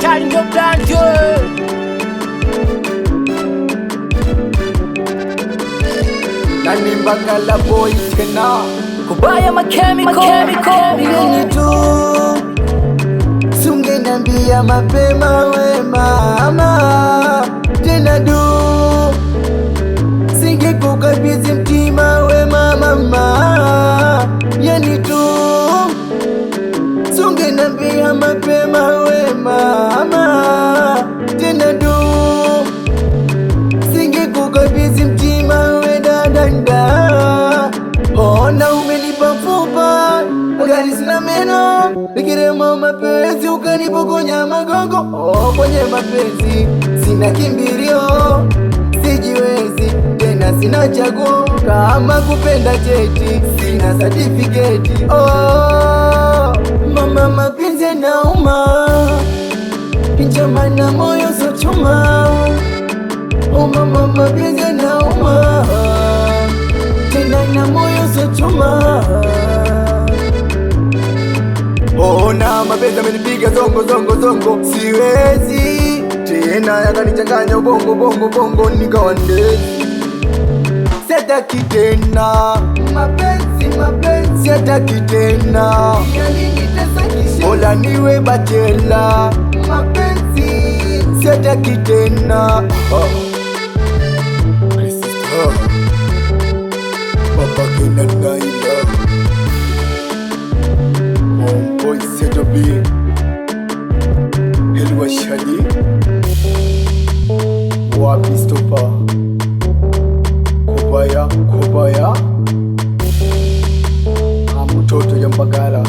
hatari ndio brand Nani Mbagala boy tena kubaya machemical Nini tu Sungenambia mapema we mama Tena du Singekukabidhi mtima we mama Yani tu Sungenambia mapema we mama Tena du Singekukabidhi mtima we dadanda Ona umenipa mfupa Gari sina meno Nikirema mapenzi ukanipokonya magongo kwenye mapenzi sina kimbilio Sijiwezi tena sina chaguo Kama kupenda cheti sina certificate Mama mapenzi nauma Kinjamana moyo so chuma mama mapenzi nauma Tena na moyo so chuma Ona mapenzi amenipiga zongo Siwezi tena yakanichanganya bongo nikawa ndezi Sitaki tena mapenzi Sitaki tena Ola niwe bachela mapenzi Sitaki tena Papa kina naila Homeboy Setobi Helwa Shadi Wapi stopa Kubaya Mtoto ya Mbagala